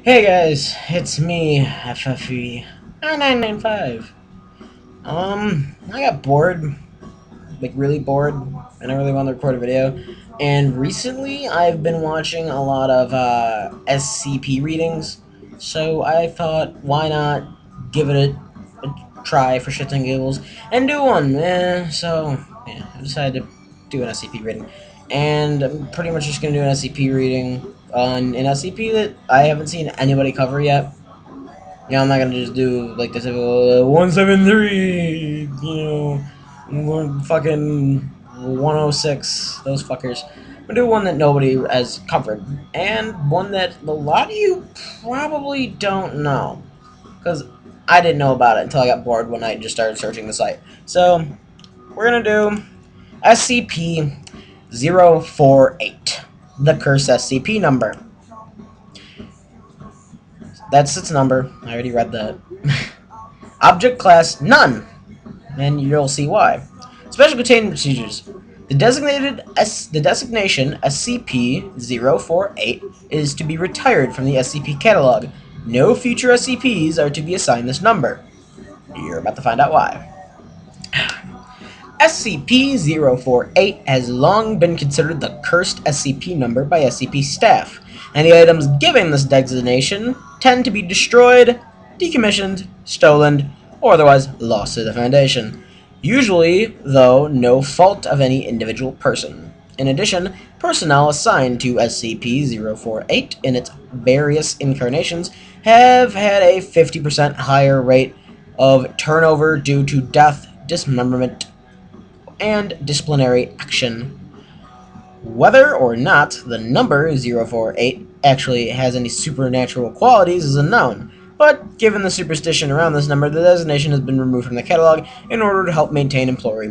Hey guys, it's me, FFE995. I got bored, like really bored, and I really wanted to record a video. And recently, I've been watching a lot of SCP readings, so I thought, why not give it a try for shits and giggles and do one? So yeah, I decided to do an SCP reading, and I'm pretty much just gonna do an SCP reading on an SCP that I haven't seen anybody cover yet. I'm not gonna just do like the typical 173, fucking 106, those fuckers. I'm gonna do one that nobody has covered, and one that a lot of you probably don't know, because I didn't know about it until I got bored when I just started searching the site. So, we're gonna do SCP-048, the Curse SCP number. That's its number. I already read that. Object class, none. And you'll see why. Special containment procedures. The designation SCP-048 is to be retired from the SCP catalog. No future SCPs are to be assigned this number. You're about to find out why. SCP-048 has long been considered the cursed SCP number by SCP staff, and the items giving this designation tend to be destroyed, decommissioned, stolen, or otherwise lost to the Foundation. Usually, though, no fault of any individual person. In addition, personnel assigned to SCP-048 in its various incarnations have had a 50% higher rate of turnover due to death, dismemberment, and disciplinary action. Whether or not the number 048 actually has any supernatural qualities is unknown, but given the superstition around this number, the designation has been removed from the catalog in order to help maintain employee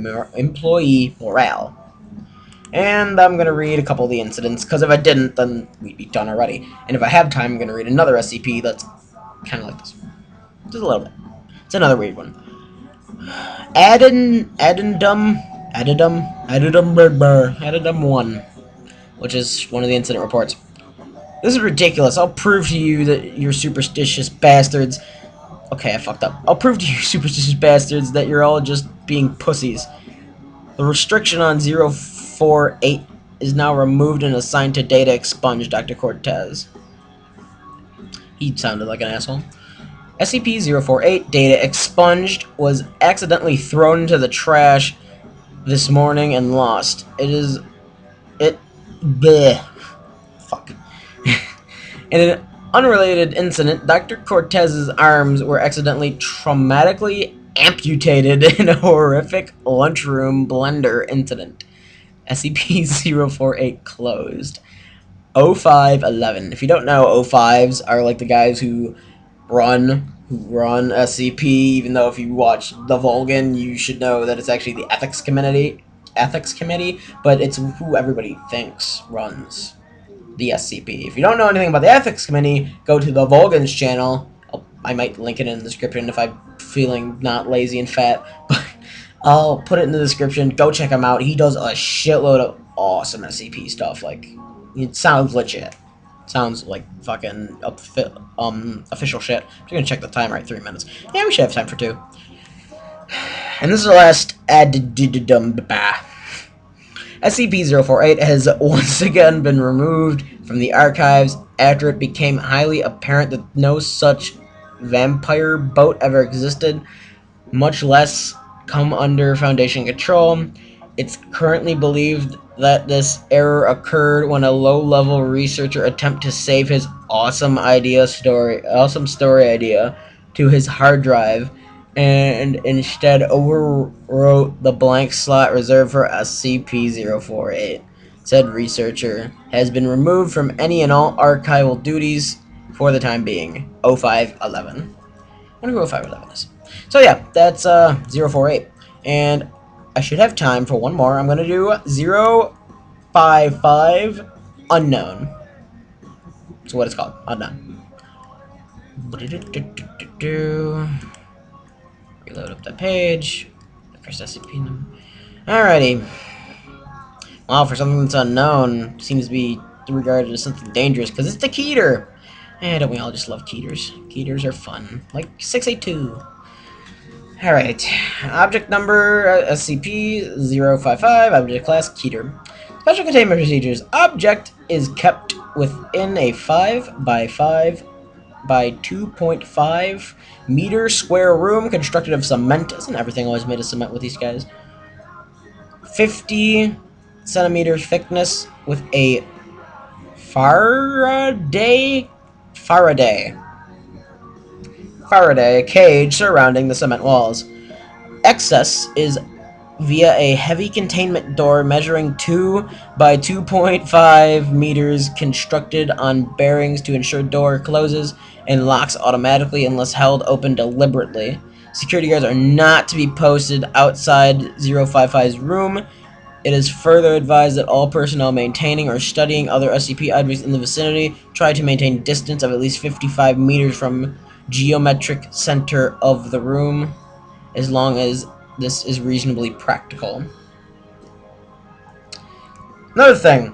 morale. And I'm going to read a couple of the incidents, because if I didn't, then we'd be done already. And if I have time, I'm going to read another SCP that's kind of like this. Just a little bit. It's another weird one. Addendum 1, which is one of the incident reports. This is ridiculous. I'll prove to you that you're superstitious bastards. Okay, I fucked up. I'll prove to you, superstitious bastards, that you're all just being pussies. The restriction on 048 is now removed and assigned to data expunged, Dr. Cortez. He sounded like an asshole. SCP-048 data expunged was accidentally thrown into the trash this morning and lost. Bleh. Fuck. In an unrelated incident, Dr. Cortez's arms were accidentally traumatically amputated in a horrific lunchroom blender incident. SCP-048 closed. 0511. If you don't know, O5s are like the guys who run SCP, even though if you watch The Vulcan, you should know that it's actually the ethics committee, but it's who everybody thinks runs the SCP. If you don't know anything about the ethics committee, go to the Vulcan's channel. I might link it in the description if I'm feeling not lazy and fat, but I'll put it in the description. Go check him out. He does a shitload of awesome SCP stuff. Like, it sounds legit. Sounds like fucking official shit. I'm just gonna check the timer at 3 minutes. Yeah, we should have time for 2. And this is the last addendum. SCP-048 has once again been removed from the archives after it became highly apparent that no such vampire boat ever existed, much less come under Foundation control. It's currently believed that this error occurred when a low-level researcher attempted to save his awesome story idea to his hard drive, and instead overwrote the blank slot reserved for SCP-048. Said researcher has been removed from any and all archival duties for the time being. 0511. I wonder who 0511 is. So yeah, that's 048. And I should have time for one more. I'm going to do 055 unknown. That's what it's called. Unknown. Reload up that page. The first SCP number. Alrighty. Wow, for something that's unknown, seems to be regarded as something dangerous, because it's the Keter. Don't we all just love Keeters? Keeters are fun. Like 682. Alright. Object number SCP-055. Object class Keter. Special containment procedures. Object is kept within a 5 by 5 by 2.5 meter square room constructed of cement. Isn't everything always made of cement with these guys? 50 centimeter thickness with a Faraday cage surrounding the cement walls. Access is via a heavy containment door measuring 2 by 2.5 meters constructed on bearings to ensure door closes and locks automatically unless held open deliberately. Security guards are not to be posted outside 055's room. It is further advised that all personnel maintaining or studying other SCP objects in the vicinity try to maintain distance of at least 55 meters from geometric center of the room, as long as this is reasonably practical. Another thing,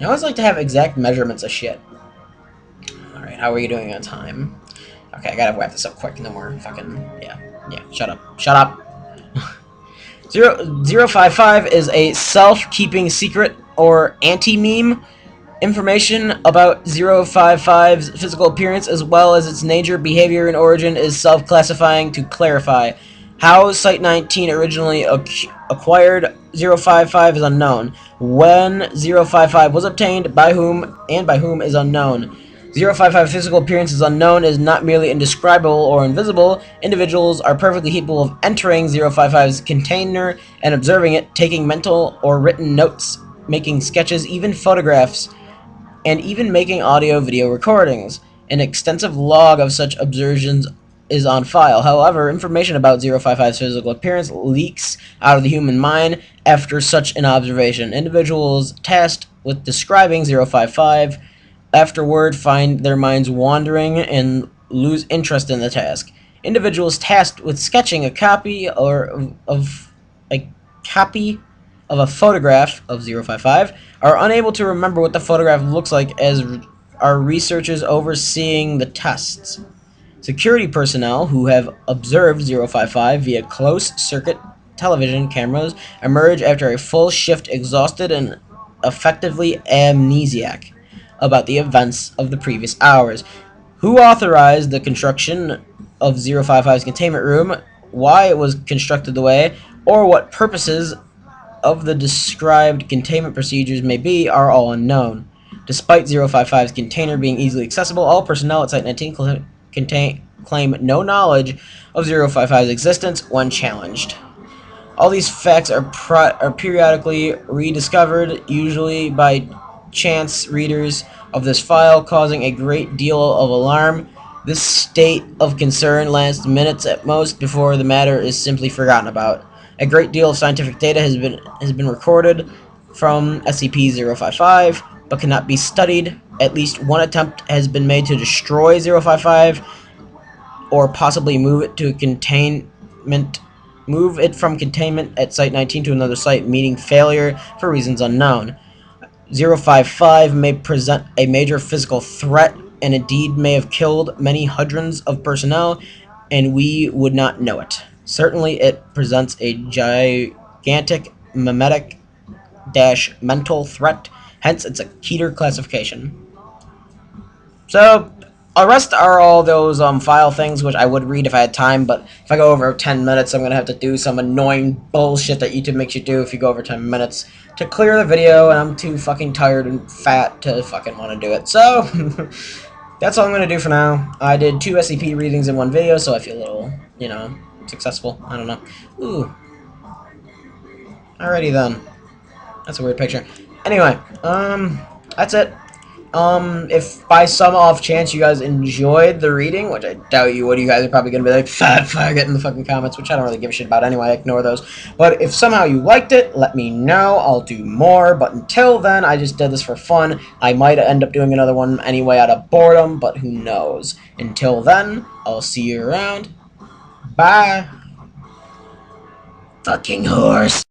I always like to have exact measurements of shit. Alright, how are you doing on time? Okay, I gotta wrap this up quick, and then we're fucking... Yeah, shut up. 055 is a self-keeping secret or anti-meme. Information about 055's physical appearance as well as its nature, behavior, and origin is self-classifying to clarify. How Site-19 originally acquired 055 is unknown. When 055 was obtained, by whom is unknown. 055 physical appearance is unknown, is not merely indescribable or invisible. Individuals are perfectly capable of entering 055's container and observing it, taking mental or written notes, making sketches, even photographs, and even making audio-video recordings. An extensive log of such observations is on file. However, information about 055's physical appearance leaks out of the human mind after such an observation. Individuals tasked with describing 055 afterward find their minds wandering and lose interest in the task. Individuals tasked with sketching a copy of a photograph of 055 are unable to remember what the photograph looks like, as are researchers overseeing the tests. Security personnel who have observed 055 via closed-circuit television cameras emerge after a full shift exhausted and effectively amnesiac about the events of the previous hours. Who authorized the construction of 055's containment room, why it was constructed the way, or what purposes of the described containment procedures may be are all unknown. Despite 055's container being easily accessible, all personnel at Site-19 claim no knowledge of 055's existence when challenged. All these facts are periodically rediscovered, usually by chance readers of this file, causing a great deal of alarm. This state of concern lasts minutes at most before the matter is simply forgotten about. A great deal of scientific data has been recorded from SCP-055, but cannot be studied. At least one attempt has been made to destroy 055, or possibly move it from containment at Site-19 to another site, meeting failure for reasons unknown. 055 may present a major physical threat, and indeed may have killed many hundreds of personnel, and we would not know it. Certainly it presents a gigantic memetic-mental threat, hence it's a Keter classification. So, the rest are all those file things, which I would read if I had time, but if I go over 10 minutes, I'm going to have to do some annoying bullshit that YouTube makes you do if you go over 10 minutes to clear the video, and I'm too fucking tired and fat to fucking want to do it. So, that's all I'm going to do for now. I did 2 SCP readings in one video, so I feel a little, successful. I don't know. Ooh. Alrighty then. That's a weird picture. Anyway, that's it. If by some off chance you guys enjoyed the reading, which I doubt you would, you guys are probably gonna be like, fat faggot in the fucking comments, which I don't really give a shit about anyway, I ignore those. But if somehow you liked it, let me know, I'll do more, but until then, I just did this for fun. I might end up doing another one anyway out of boredom, but who knows. Until then, I'll see you around. Bye. Fucking horse.